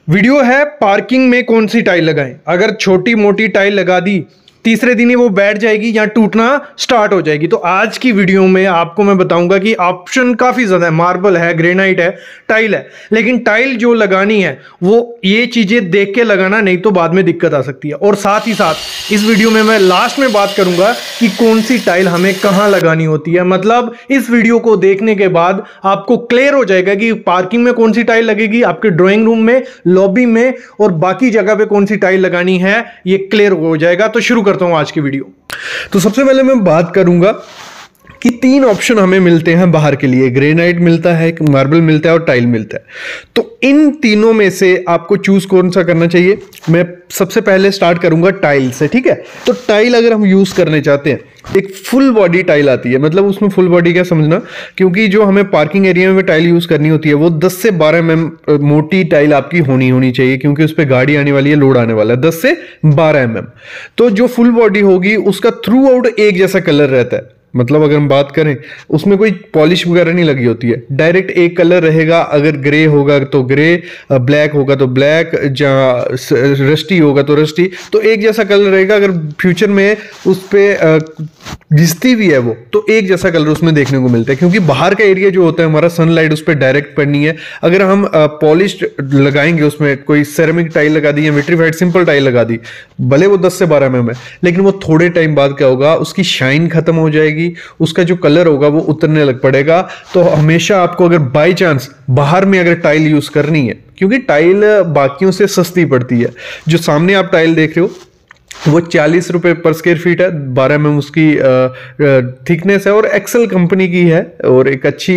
Video है parking में कौन सी टाइल लगाएं। अगर छोटी मोटी टाइल लगा दी तीसरे दिन ही वो बैठ जाएगी या टूटना स्टार्ट हो जाएगी। तो आज की वीडियो में आपको मैं बताऊंगा कि ऑप्शन काफी ज्यादा है, मार्बल है, ग्रेनाइट है, टाइल है, लेकिन टाइल जो लगानी है वो ये चीजें देख के लगाना, नहीं तो बाद में दिक्कत आ सकती है। और साथ ही साथ इस वीडियो में मैं लास्ट में बात करूंगा कि कौन सी टाइल हमें कहां लगानी होती है। मतलब इस वीडियो को देखने के बाद आपको क्लियर हो जाएगा कि पार्किंग में कौन सी टाइल लगेगी, आपके ड्राइंग रूम में, लॉबी में और बाकी जगह पे कौन सी टाइल लगानी है, ये क्लियर हो जाएगा। तो शुरू करता हूं आज की वीडियो। तो सबसे पहले मैं बात करूंगा कि तीन ऑप्शन हमें मिलते हैं बाहर के लिए, ग्रेनाइट मिलता है, मार्बल मिलता है और टाइल मिलता है। तो इन तीनों में से आपको चूज कौन सा करना चाहिए। मैं सबसे पहले स्टार्ट करूंगा टाइल से, ठीक है। तो टाइल अगर हम यूज करने चाहते हैं, एक फुल बॉडी टाइल आती है। मतलब उसमें फुल बॉडी क्या समझना, क्योंकि जो हमें पार्किंग एरिया में टाइल यूज करनी होती है वो 10 से 12 mm मोटी टाइल आपकी होनी चाहिए, क्योंकि उस पर गाड़ी आने वाली है, लोड आने वाला है, 10 से 12 mm। तो जो फुल बॉडी होगी उसका थ्रू आउट एक जैसा कलर रहता है। मतलब अगर हम बात करें, उसमें कोई पॉलिश वगैरह नहीं लगी होती है, डायरेक्ट एक कलर रहेगा। अगर ग्रे होगा तो ग्रे, ब्लैक होगा तो ब्लैक, जहाँ रस्टी होगा तो रस्टी, तो एक जैसा कलर रहेगा। अगर फ्यूचर में उस पर घिसती भी है वो, तो एक जैसा कलर उसमें देखने को मिलता है, क्योंकि बाहर का एरिया जो होता है हमारा, सनलाइट उस पर डायरेक्ट पड़नी है। अगर हम पॉलिश लगाएंगे, उसमें कोई सेरेमिक टाइल लगा दी या विट्रीफाइड सिंपल टाइल लगा दी, भले वो 10 से 12 mm है, लेकिन वो थोड़े टाइम बाद क्या होगा, उसकी शाइन खत्म हो जाएगी, उसका जो कलर होगा वो उतरने लग पड़ेगा। तो हमेशा आपको अगर बाय चांस बाहर में अगर टाइल यूज करनी है, क्योंकि टाइल बाकियों से सस्ती पड़ती है। जो सामने आप टाइल देख रहे हो वो 40 रुपए पर स्क्वायर फीट है, 12 mm उसकी थिकनेस है और एक्सेल कंपनी की है और एक अच्छी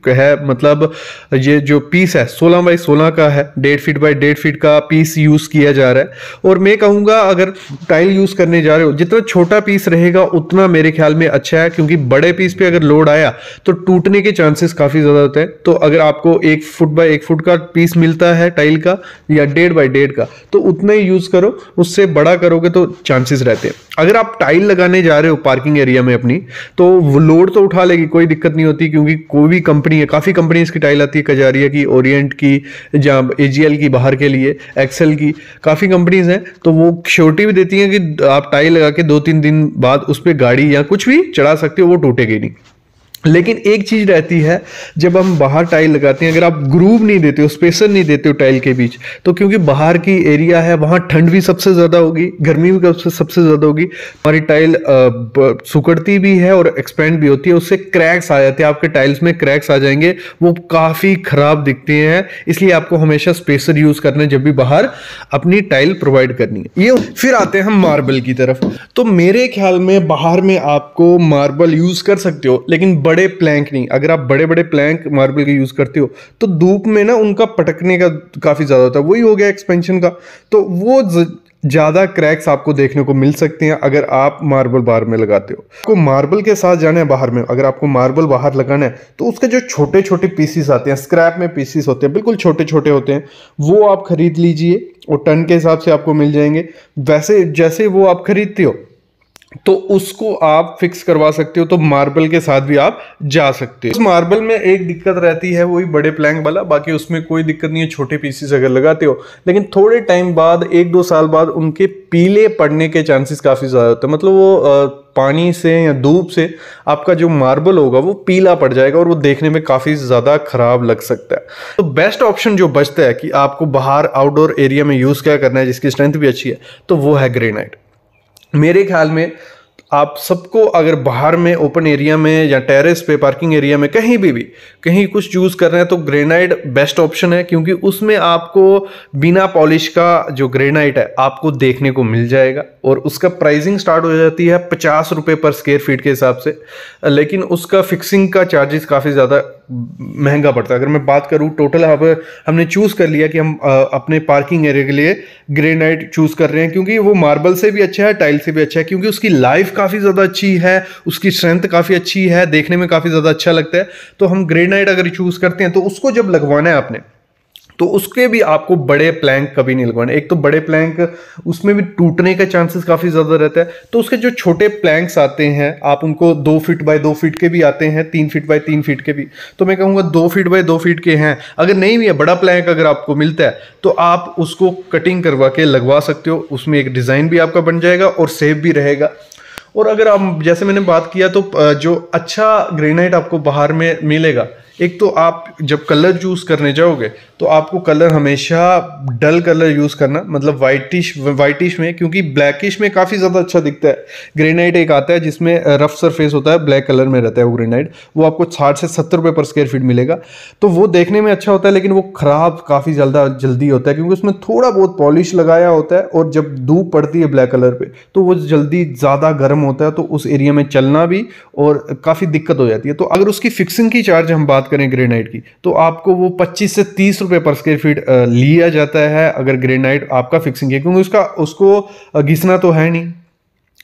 है। मतलब ये जो पीस है 16 बाई 16 का है, 1.5 फीट बाई 1.5 फीट का पीस यूज किया जा रहा है। और मैं कहूँगा अगर टाइल यूज करने जा रहे हो, जितना छोटा पीस रहेगा उतना मेरे ख्याल में अच्छा है, क्योंकि बड़े पीस पे अगर लोड आया तो टूटने के चांसेस काफी ज्यादा होते हैं। तो अगर आपको 1 फुट बाई 1 फुट का पीस मिलता है टाइल का या 1.5 बाई 1.5 का, तो उतना ही यूज करो। उससे बड़ा करोगे तो चांसेस रहते हैं। अगर आप टाइल लगाने जा रहे हो पार्किंग एरिया में अपनी, तो वो लोड तो उठा लेगी, कोई दिक्कत नहीं होती, क्योंकि कोई भी कंपनी है, काफी कंपनी की टाइल आती है, कजारिया की, ओरिएंट की, जहाँ एजीएल की बाहर के लिए, एक्सेल की, काफी कंपनीज हैं। तो वो श्योरिटी भी देती है कि आप टाइल लगा के 2-3 दिन बाद उस पर गाड़ी या कुछ भी चढ़ा सकते हो, वो टूटेगी नहीं। लेकिन एक चीज रहती है, जब हम बाहर टाइल लगाते हैं, अगर आप ग्रूव नहीं देते हो, स्पेसर नहीं देते हो टाइल के बीच, तो क्योंकि बाहर की एरिया है, वहां ठंड भी सबसे ज्यादा होगी, गर्मी भी सबसे ज्यादा होगी, हमारी टाइल सुकड़ती भी है और एक्सपेंड भी होती है, उससे क्रैक्स आ जाते हैं, आपके टाइल्स में क्रैक्स आ जाएंगे, वो काफी खराब दिखते हैं। इसलिए आपको हमेशा स्पेसर यूज करना है जब भी बाहर अपनी टाइल प्रोवाइड करनी है। ये फिर आते हैं हम मार्बल की तरफ। तो मेरे ख्याल में बाहर में आपको मार्बल यूज कर सकते हो, लेकिन बड़े प्लैंक नहीं। अगर आप बड़े बड़े प्लैंक मार्बल के यूज करते हो तो धूप में ना उनका पटकने का काफी ज्यादा होता है, वही हो गया एक्सपेंशन का। तो वो ज्यादा क्रैक्स आपको देखने को मिल सकते हैं अगर आप मार्बल बाहर में लगाते हो। आपको मार्बल के साथ जाना है बाहर में, अगर आपको मार्बल बाहर लगाना है तो उसके जो छोटे छोटे पीसीस आते हैं, स्क्रैप में पीसीस होते हैं, बिल्कुल छोटे छोटे होते हैं, वो आप खरीद लीजिए और टन के हिसाब से आपको मिल जाएंगे। वैसे जैसे वो आप खरीदते हो तो उसको आप फिक्स करवा सकते हो, तो मार्बल के साथ भी आप जा सकते हो। उस मार्बल में एक दिक्कत रहती है, वही बड़े प्लैंक वाला, बाकी उसमें कोई दिक्कत नहीं है, छोटे पीसेस अगर लगाते हो। लेकिन थोड़े टाइम बाद, 1-2 साल बाद, उनके पीले पड़ने के चांसेस काफी ज्यादा होते हैं। मतलब वो पानी से या धूप से आपका जो मार्बल होगा वो पीला पड़ जाएगा और वो देखने में काफी ज्यादा खराब लग सकता है। तो बेस्ट ऑप्शन जो बचता है कि आपको बाहर आउटडोर एरिया में यूज क्या करना है, जिसकी स्ट्रेंथ भी अच्छी है, तो वो है ग्रेनाइट। मेरे ख्याल में आप सबको अगर बाहर में ओपन एरिया में या टेरेस पे, पार्किंग एरिया में, कहीं भी कहीं कुछ यूज कर रहे हैं तो ग्रेनाइट बेस्ट ऑप्शन है, क्योंकि उसमें आपको बिना पॉलिश का जो ग्रेनाइट है आपको देखने को मिल जाएगा। और उसका प्राइसिंग स्टार्ट हो जाती है 50 रुपये पर स्क्वायर फीट के हिसाब से, लेकिन उसका फिक्सिंग का चार्जेस काफ़ी ज़्यादा महंगा पड़ता है। अगर मैं बात करूँ टोटल, अब हमने चूज कर लिया कि हम अपने पार्किंग एरिया के लिए ग्रेनाइट चूज कर रहे हैं, क्योंकि वो मार्बल से भी अच्छा है, टाइल से भी अच्छा है, क्योंकि उसकी लाइफ काफ़ी ज़्यादा अच्छी है, उसकी स्ट्रेंथ काफ़ी अच्छी है, देखने में काफ़ी ज़्यादा अच्छा लगता है। तो हम ग्रेनाइट अगर चूज करते हैं तो उसको जब लगवाना है आपने, तो उसके भी आपको बड़े प्लैंक कभी नहीं लगवाने। एक तो बड़े प्लैंक उसमें भी टूटने का चांसेस काफ़ी ज़्यादा रहता है, तो उसके जो छोटे प्लैंक्स आते हैं आप उनको 2 फीट बाय 2 फीट के भी आते हैं, 3 फीट बाय 3 फीट के भी, तो मैं कहूँगा 2 फीट बाय 2 फीट के हैं। अगर नहीं भी है बड़ा प्लैंक अगर आपको मिलता है तो आप उसको कटिंग करवा के लगवा सकते हो, उसमें एक डिज़ाइन भी आपका बन जाएगा और सेफ भी रहेगा। और अगर आप जैसे मैंने बात किया तो जो अच्छा ग्रेनाइट आपको बाहर में मिलेगा, एक तो आप जब कलर चूज़ करने जाओगे तो आपको कलर हमेशा डल कलर यूज़ करना, मतलब वाइटिश में, क्योंकि ब्लैकिश में काफ़ी ज़्यादा अच्छा दिखता है। ग्रेनाइट एक आता है जिसमें रफ सरफेस होता है, ब्लैक कलर में रहता है वो ग्रेनाइट, वो आपको 60 से 70 रुपये पर स्क्वायर फीट मिलेगा। तो वो देखने में अच्छा होता है लेकिन वो ख़राब काफ़ी जल्दी होता है, क्योंकि उसमें थोड़ा बहुत पॉलिश लगाया होता है और जब धूप पड़ती है ब्लैक कलर पर तो वो जल्दी ज़्यादा गर्म होता है, तो उस एरिया में चलना भी और काफ़ी दिक्कत हो जाती है। तो अगर उसकी फिक्सिंग की चार्ज हम बात करें ग्रेनाइट की, तो आपको वो 25 से 30 रुपए पर स्क्वायर फीट लिया जाता है अगर ग्रेनाइट आपका फिक्सिंग है, क्योंकि उसको घिसना तो है नहीं,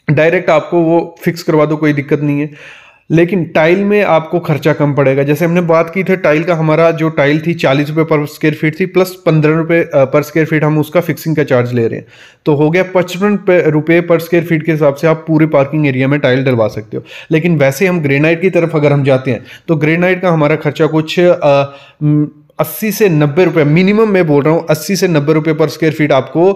डायरेक्ट आपको वो फिक्स करवा दो, कोई दिक्कत नहीं है। लेकिन टाइल में आपको खर्चा कम पड़ेगा। जैसे हमने बात की थी टाइल का, हमारा जो टाइल थी 40 रुपये पर स्क्वायर फीट थी, प्लस 15 रुपये पर स्क्वायर फीट हम उसका फिक्सिंग का चार्ज ले रहे हैं, तो हो गया 55 रुपये पर स्क्वायर फीट के हिसाब से आप पूरे पार्किंग एरिया में टाइल डलवा सकते हो। लेकिन वैसे हम ग्रेनाइट की तरफ अगर हम जाते हैं तो ग्रेनाइट का हमारा खर्चा कुछ 80 से 90 रुपये मिनिमम, मैं बोल रहा हूँ 80 से 90 रुपये पर स्क्वायर फीट आपको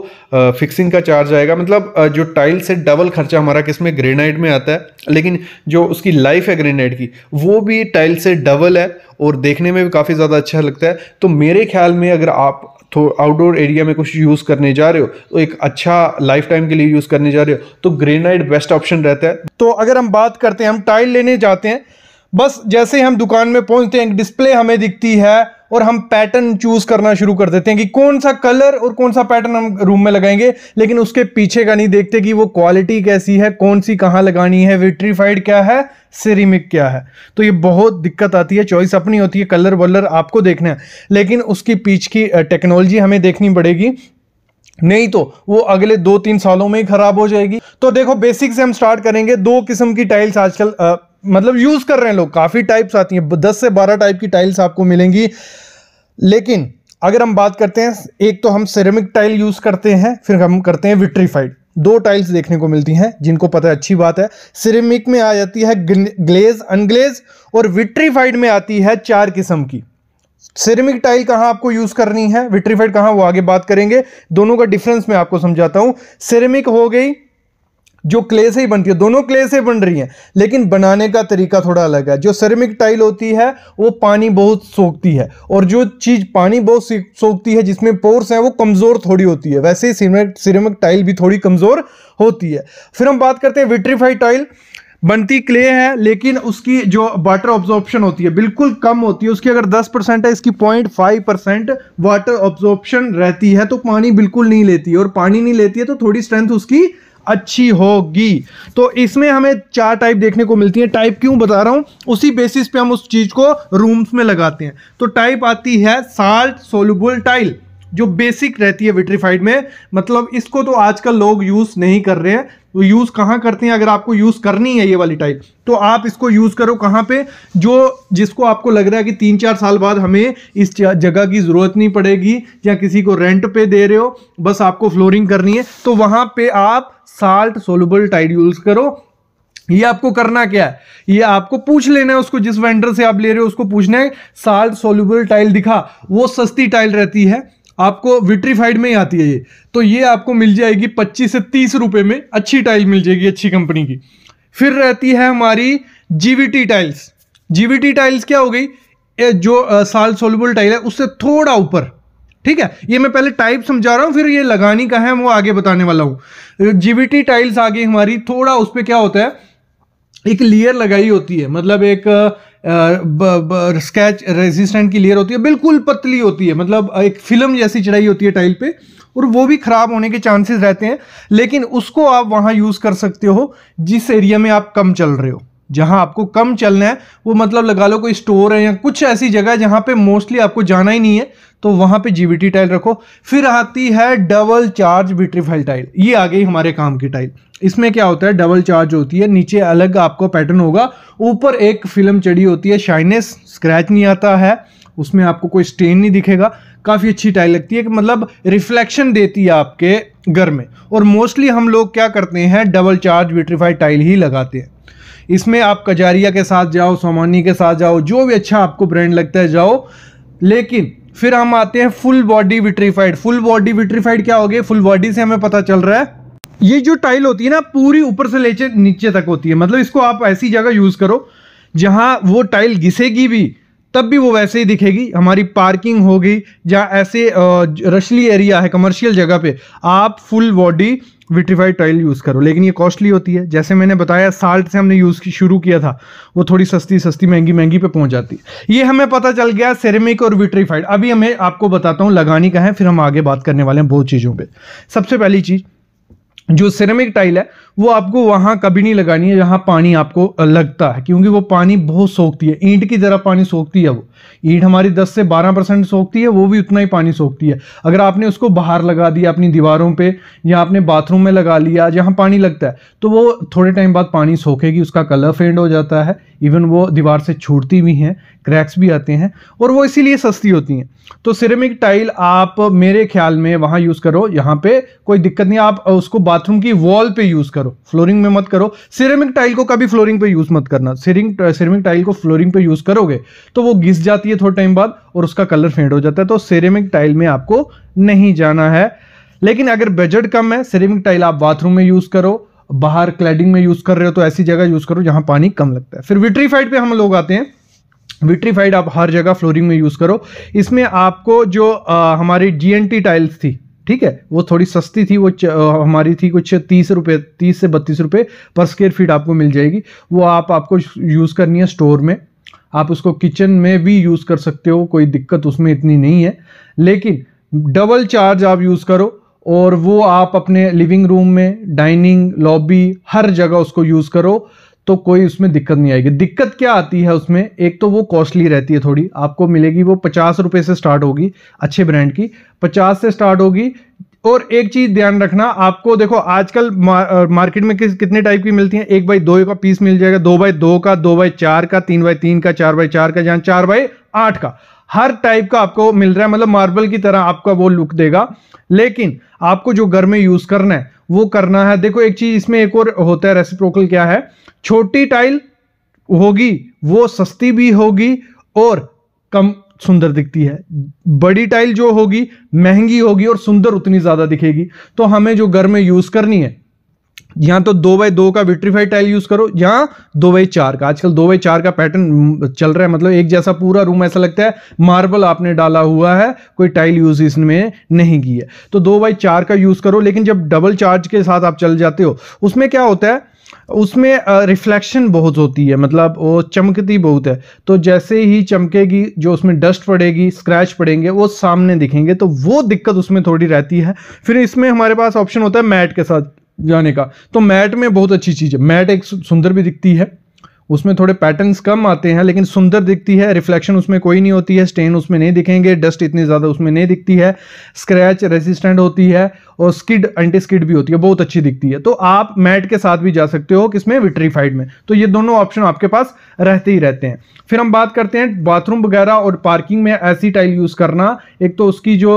फिक्सिंग का चार्ज आएगा। मतलब जो टाइल से डबल खर्चा हमारा किसमें, ग्रेनाइट में आता है। लेकिन जो उसकी लाइफ है ग्रेनाइट की वो भी टाइल से डबल है और देखने में भी काफ़ी ज़्यादा अच्छा लगता है। तो मेरे ख्याल में अगर आप तो आउटडोर एरिया में कुछ यूज़ करने जा रहे हो, तो एक अच्छा लाइफ टाइम के लिए यूज़ करने जा रहे हो, तो ग्रेनाइट बेस्ट ऑप्शन रहता है। तो अगर हम बात करते हैं, हम टाइल लेने जाते हैं, बस जैसे हम दुकान में पहुंचते हैं डिस्प्ले हमें दिखती है और हम पैटर्न चूज करना शुरू कर देते हैं कि कौन सा कलर और कौन सा पैटर्न हम रूम में लगाएंगे, लेकिन उसके पीछे का नहीं देखते कि वो क्वालिटी कैसी है, कौन सी कहाँ लगानी है, विट्रीफाइड क्या है, सिरेमिक क्या है। तो ये बहुत दिक्कत आती है। चॉइस अपनी होती है, कलर वलर आपको देखना है, लेकिन उसकी पीछे की टेक्नोलॉजी हमें देखनी पड़ेगी, नहीं तो वो अगले 2-3 सालों में ही खराब हो जाएगी। तो देखो बेसिक से हम स्टार्ट करेंगे। 2 किस्म की टाइल्स आजकल मतलब यूज कर रहे हैं लोग, काफी टाइप्स आती हैं, 10 से 12 टाइप की टाइल्स आपको मिलेंगी। लेकिन अगर हम बात करते हैं, एक तो हम सिरेमिक टाइल यूज करते हैं, फिर हम करते हैं विट्रीफाइड। 2 टाइल्स देखने को मिलती हैं, जिनको पता है अच्छी बात है। सिरेमिक में आ जाती है ग्लेज, अनग्लेज, और विट्रीफाइड में आती है 4 किस्म की। सिरेमिक टाइल कहां आपको यूज करनी है, विट्रीफाइड कहां, वो आगे बात करेंगे। दोनों का डिफरेंस मैं आपको समझाता हूं। सिरेमिक हो गई जो क्ले से ही बनती है, दोनों क्ले से बन रही हैं, लेकिन बनाने का तरीका थोड़ा अलग है। जो सिरेमिक टाइल होती है वो पानी बहुत सोखती है, और जो चीज पानी बहुत सोखती है, जिसमें पोर्स हैं, वो कमजोर थोड़ी होती है। वैसे ही सिरेमिक टाइल भी थोड़ी कमजोर होती है। फिर हम बात करते हैं विट्रीफाइड टाइल। बनती क्ले है, लेकिन उसकी जो वाटर ऑब्जॉर्प्शन होती है बिल्कुल कम होती है। उसकी अगर 10% है, इसकी 0.5% वाटर ऑब्जॉर्प्शन रहती है, तो पानी बिल्कुल नहीं लेती है, और पानी नहीं लेती है तो थोड़ी स्ट्रेंथ उसकी अच्छी होगी। तो इसमें हमें 4 टाइप देखने को मिलती है। टाइप क्यों बता रहा हूं, उसी बेसिस पे हम उस चीज को रूम्स में लगाते हैं। तो टाइप आती है साल्ट सोल्यूबल टाइल, जो बेसिक रहती है विट्रीफाइड में। मतलब इसको तो आजकल लोग यूज नहीं कर रहे हैं, तो यूज कहां करते हैं, अगर आपको यूज करनी है ये वाली टाइप, तो आप इसको यूज करो कहां पे, जो जिसको आपको लग रहा है कि 3-4 साल बाद हमें इस जगह की जरूरत नहीं पड़ेगी, या किसी को रेंट पे दे रहे हो, बस आपको फ्लोरिंग करनी है, तो वहां पे आप साल्ट सोल्यूबल टाइल यूज करो। ये आपको करना क्या है, ये आपको पूछ लेना है उसको, जिस वेंडर से आप ले रहे हो उसको पूछना है साल्ट सोल्यूबल टाइल दिखा। वो सस्ती टाइल रहती है, आपको विट्रीफाइड में ही आती है ये, तो ये आपको मिल जाएगी 25 से 30 रुपए में, अच्छी टाइल मिल जाएगी अच्छी कंपनी की। फिर रहती है हमारी जीवीटी टाइल्स। जीवीटी टाइल्स क्या हो गई, जो साल्ट सोल्यूबल टाइल है उससे थोड़ा ऊपर, ठीक है। ये मैं पहले टाइप समझा रहा हूं, फिर ये लगानी का है वो आगे बताने वाला हूं। जीवीटी टाइल्स आगे हमारी थोड़ा, उस पर क्या होता है, एक लेयर लगाई होती है, मतलब एक स्क्रैच रेजिस्टेंट की लेयर होती है, बिल्कुल पतली होती है, मतलब एक फिल्म जैसी चढ़ाई होती है टाइल पे, और वो भी खराब होने के चांसेस रहते हैं। लेकिन उसको आप वहां यूज कर सकते हो जिस एरिया में आप कम चल रहे हो। जहां आपको कम चलना है, वो मतलब लगा लो कोई स्टोर है या कुछ ऐसी जगह जहां पे मोस्टली आपको जाना ही नहीं है, तो वहां पे जीवीटी टाइल रखो। फिर आती है डबल चार्ज विट्रीफाइड टाइल। ये आ गई हमारे काम की टाइल। इसमें क्या होता है, डबल चार्ज होती है, नीचे अलग आपको पैटर्न होगा, ऊपर एक फिल्म चढ़ी होती है, शाइनेस स्क्रैच नहीं आता है उसमें, आपको कोई स्टेन नहीं दिखेगा, काफ़ी अच्छी टाइल लगती है कि मतलब रिफ्लेक्शन देती है आपके घर में। और मोस्टली हम लोग क्या करते हैं, डबल चार्ज विट्रीफाइड टाइल ही लगाते हैं। इसमें आप कजारिया के साथ जाओ, सोमानी के साथ जाओ, जो भी अच्छा आपको ब्रांड लगता है जाओ। लेकिन फिर हम आते हैं full body vitrified. Full body vitrified क्या हो गया, फुल बॉडी से हमें पता चल रहा है ये जो टाइल होती है ना पूरी ऊपर से लेके नीचे तक होती है। मतलब इसको आप ऐसी जगह यूज करो जहां वो टाइल घिसेगी भी तब भी वो वैसे ही दिखेगी। हमारी पार्किंग होगी जहाँ ऐसे रशली एरिया है, कमर्शियल जगह पे आप full body vitrified tile use करो। लेकिन ये कॉस्टली होती है, जैसे मैंने बताया साल्ट से हमने यूज शुरू किया था, वो थोड़ी सस्ती महंगी पे पहुंच जाती है। ये हमें पता चल गया सेरेमिक और विट्रीफाइड। अभी हमें आपको बताता हूँ लगानी का है, फिर हम आगे बात करने वाले हैं बहुत चीजों पे। सबसे पहली चीज जो सिरेमिक टाइल है वो आपको वहां कभी नहीं लगानी है जहां पानी आपको लगता है, क्योंकि वो पानी बहुत सोखती है, ईंट की तरह पानी सोखती है। वो ईंट हमारी 10 से 12% सोखती है, वो भी उतना ही पानी सोखती है। अगर आपने उसको बाहर लगा दिया अपनी दीवारों पे या आपने बाथरूम में लगा लिया जहां पानी लगता है, तो वो थोड़े टाइम बाद पानी सोखेगी, उसका कलर फेड हो जाता है, इवन वो दीवार से छूटती भी हैं, क्रैक्स भी आते हैं, और वो इसीलिए सस्ती होती हैं। तो सिरेमिक टाइल आप मेरे ख्याल में वहां यूज करो, यहाँ पे कोई दिक्कत नहीं, आप उसको बाथरूम की वॉल पे यूज करो, फ्लोरिंग में मत करो। सिरेमिक टाइल को कभी फ्लोरिंग पे यूज मत करना। सिरेमिक टाइल को फ्लोरिंग पे यूज करोगे तो वो घिस जाती है थोड़े टाइम बाद और उसका कलर फेड हो जाता है। तो सिरेमिक टाइल में आपको नहीं जाना है। लेकिन अगर बजट कम है, सिरेमिक टाइल आप बाथरूम में यूज करो, बाहर क्लैडिंग में यूज कर रहे हो तो ऐसी जगह यूज करो जहां पानी कम लगता है। फिर विट्रीफाइड पे हम लोग आते हैं। विट्रीफाइड आप हर जगह फ्लोरिंग में यूज करो। इसमें आपको जो हमारी जीएनटी टाइल्स थी, ठीक है, वो थोड़ी सस्ती थी, वो हमारी थी कुछ 30 से 32 रुपए पर स्क्वायर फीट आपको मिल जाएगी। वो आपको यूज करनी है स्टोर में, आप उसको किचन में भी यूज कर सकते हो, कोई दिक्कत उसमें इतनी नहीं है। लेकिन डबल चार्ज आप यूज करो और वो आप अपने लिविंग रूम में, डाइनिंग, लॉबी, हर जगह उसको यूज करो तो कोई उसमें दिक्कत नहीं आएगी। दिक्कत क्या आती है उसमें, एक तो वो कॉस्टली रहती है थोड़ी, आपको मिलेगी वो 50 रुपए से स्टार्ट होगी, अच्छे ब्रांड की 50 से स्टार्ट होगी। और एक चीज ध्यान रखना, आपको देखो आजकल मार्केट में कितने टाइप की मिलती हैं, 1x2 का पीस मिल जाएगा, 2x2 का, 2x4 का, 3x3 का, 4x4 का, जहां 4x8 का, हर टाइप का आपको मिल रहा है। मतलब मार्बल की तरह आपका वो लुक देगा। लेकिन आपको जो घर में यूज करना है वो करना है। देखो एक चीज इसमें एक और होता है रेसिप्रोकल, क्या है, छोटी टाइल होगी वो सस्ती भी होगी और कम सुंदर दिखती है, बड़ी टाइल जो होगी महंगी होगी और सुंदर उतनी ज्यादा दिखेगी। तो हमें जो घर में यूज करनी है, यहां तो 2x2 का विट्रीफाइड टाइल यूज करो, यहां 2x4 का, आजकल 2x4 का पैटर्न चल रहा है। मतलब एक जैसा पूरा रूम ऐसा लगता है मार्बल आपने डाला हुआ है, कोई टाइल यूज इसमें नहीं की है। तो 2x4 का यूज करो। लेकिन जब डबल चार्ज के साथ आप चल जाते हो, उसमें क्या होता है, उसमें रिफ्लेक्शन बहुत होती है, मतलब वो चमकती बहुत है। तो जैसे ही चमकेगी, जो उसमें डस्ट पड़ेगी, स्क्रैच पड़ेंगे, वो सामने दिखेंगे, तो वो दिक्कत उसमें थोड़ी रहती है। फिर इसमें हमारे पास ऑप्शन होता है मैट के साथ जाने का। तो मैट में बहुत अच्छी चीज है, मैट एक सुंदर भी दिखती है, उसमें थोड़े पैटर्न्स कम आते हैं लेकिन सुंदर दिखती है, रिफ्लेक्शन उसमें कोई नहीं होती है, स्टेन उसमें नहीं दिखेंगे, डस्ट इतनी ज़्यादा उसमें नहीं दिखती है, स्क्रैच रेजिस्टेंट होती है और स्किड एंटी स्किड भी होती है, बहुत अच्छी दिखती है। तो आप मैट के साथ भी जा सकते हो, किसमें, विट्रीफाइड में। तो ये दोनों ऑप्शन आपके पास रहते ही रहते हैं। फिर हम बात करते हैं बाथरूम वगैरह और पार्किंग में ऐसी टाइल यूज करना, एक तो उसकी जो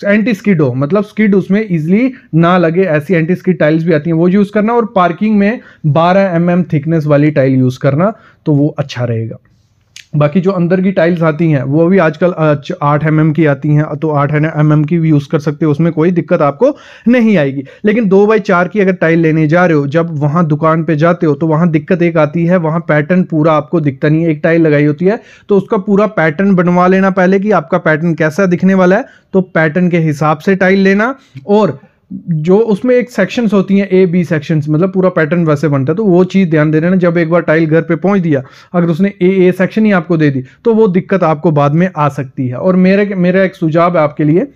एंटी स्किड हो, मतलब स्किड उसमें इजिली ना लगे, ऐसी एंटी स्किड टाइल्स भी आती हैं, वो यूज करना। और पार्किंग में 12 mm थिकनेस वाली टाइल यूज करना, तो वो अच्छा रहेगा। बाकी जो अंदर की टाइल्स आती हैं वो भी आजकल 8 mm की आती हैं, तो 8 mm की भी यूज कर सकते हो, उसमें कोई दिक्कत आपको नहीं आएगी। लेकिन 2x4 की अगर टाइल लेने जा रहे हो, जब वहां दुकान पे जाते हो तो वहां दिक्कत एक आती है, वहां पैटर्न पूरा आपको दिखता नहीं है। एक टाइल लगाई होती है तो उसका पूरा पैटर्न बनवा लेना पहले कि आपका पैटर्न कैसा दिखने वाला है, तो पैटर्न के हिसाब से टाइल लेना। और जो उसमें एक सेक्शंस होती हैं, A B सेक्शंस, मतलब पूरा पैटर्न वैसे बनता है, तो वो चीज़ ध्यान दे रहे हैं। जब एक बार टाइल घर पे पहुंच दिया, अगर उसने A सेक्शन ही आपको दे दी तो वो दिक्कत आपको बाद में आ सकती है। और मेरा एक सुझाव है आपके लिए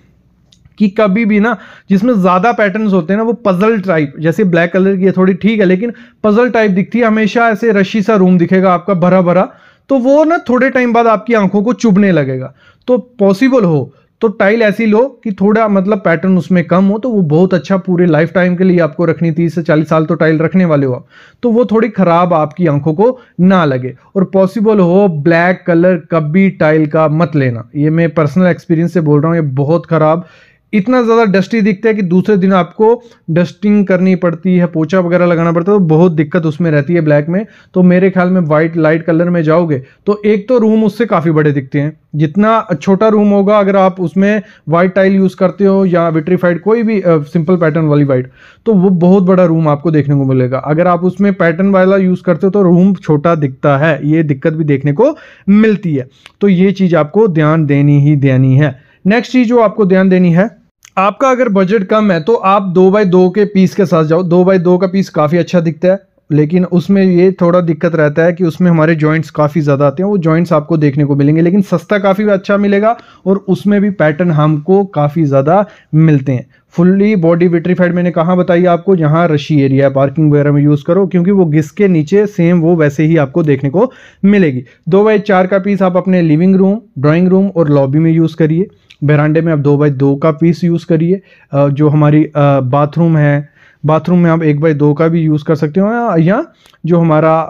कि कभी भी ना, जिसमें ज़्यादा पैटर्न्स होते हैं ना, वो पजल टाइप, जैसे ब्लैक कलर की है थोड़ी ठीक है, लेकिन पजल टाइप दिखती है, हमेशा ऐसे रशी सा रूम दिखेगा आपका भरा भरा, तो वो ना थोड़े टाइम बाद आपकी आंखों को चुभने लगेगा। तो पॉसिबल हो तो टाइल ऐसी लो कि थोड़ा मतलब पैटर्न उसमें कम हो, तो वो बहुत अच्छा पूरे लाइफ टाइम के लिए आपको रखनी, 30 से 40 साल तो टाइल रखने वाले हो आप, तो वो थोड़ी खराब आपकी आंखों को ना लगे। और पॉसिबल हो ब्लैक कलर कभी टाइल का मत लेना, ये मैं पर्सनल एक्सपीरियंस से बोल रहा हूँ, ये बहुत खराब, इतना ज़्यादा डस्टी दिखता है कि दूसरे दिन आपको डस्टिंग करनी पड़ती है, पोछा वगैरह लगाना पड़ता है, तो बहुत दिक्कत उसमें रहती है ब्लैक में। तो मेरे ख्याल में वाइट लाइट कलर में जाओगे तो एक तो रूम उससे काफ़ी बड़े दिखते हैं, जितना छोटा रूम होगा अगर आप उसमें वाइट टाइल यूज़ करते हो या विट्रीफाइड कोई भी सिंपल पैटर्न वाली वाइट, तो वो बहुत बड़ा रूम आपको देखने को मिलेगा। अगर आप उसमें पैटर्न वाला यूज़ करते हो तो रूम छोटा दिखता है, ये दिक्कत भी देखने को मिलती है। तो ये चीज़ आपको ध्यान देनी ही देनी है। नेक्स्ट चीज़ जो आपको ध्यान देनी है, आपका अगर बजट कम है तो आप 2x2 के पीस के साथ जाओ। 2x2 का पीस काफ़ी अच्छा दिखता है, लेकिन उसमें ये थोड़ा दिक्कत रहता है कि उसमें हमारे जॉइंट्स काफ़ी ज़्यादा आते हैं, वो जॉइंट्स आपको देखने को मिलेंगे, लेकिन सस्ता काफ़ी अच्छा मिलेगा और उसमें भी पैटर्न हमको काफ़ी ज़्यादा मिलते हैं। फुल्ली बॉडी विट्रीफाइड मैंने कहाँ बताई आपको, जहाँ रशी एरिया है पार्किंग वगैरह में यूज़ करो, क्योंकि वो घिस के नीचे सेम वो वैसे ही आपको देखने को मिलेगी। 2x4 का पीस आप अपने लिविंग रूम, ड्राइंग रूम और लॉबी में यूज़ करिए। बरामदे में आप 2x2 का पीस यूज़ करिए। जो हमारी बाथरूम है, बाथरूम में आप 1x2 का भी यूज़ कर सकते हो, या जो हमारा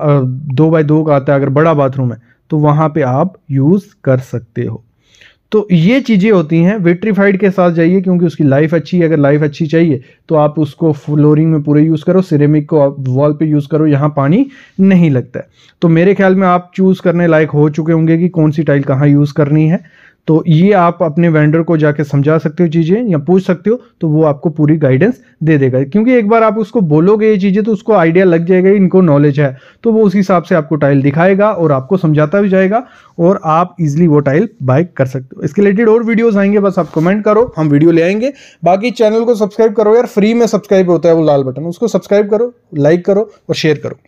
2x2 का आता है अगर बड़ा बाथरूम है तो वहाँ पे आप यूज़ कर सकते हो। तो ये चीज़ें होती हैं। विट्रीफाइड के साथ जाइए क्योंकि उसकी लाइफ अच्छी है, अगर लाइफ अच्छी चाहिए तो आप उसको फ्लोरिंग में पूरे यूज़ करो, सिरेमिक को आप वॉल पे यूज़ करो, यहाँ पानी नहीं लगता है। तो मेरे ख्याल में आप चूज़ करने लायक हो चुके होंगे कि कौन सी टाइल कहाँ यूज़ करनी है। तो ये आप अपने वेंडर को जाके समझा सकते हो चीज़ें, या पूछ सकते हो, तो वो आपको पूरी गाइडेंस दे देगा। क्योंकि एक बार आप उसको बोलोगे ये चीज़ें तो उसको आइडिया लग जाएगा, इनको नॉलेज है, तो वो उस हिसाब से आपको टाइल दिखाएगा और आपको समझाता भी जाएगा और आप इजीली वो टाइल बाय कर सकते हो। इसके रिलेटेड और वीडियोस आएंगे, बस आप कमेंट करो, हम वीडियो ले आएंगे। बाकी चैनल को सब्सक्राइब करो यार, फ्री में सब्सक्राइब होता है वो लाल बटन, उसको सब्सक्राइब करो, लाइक करो और शेयर करो।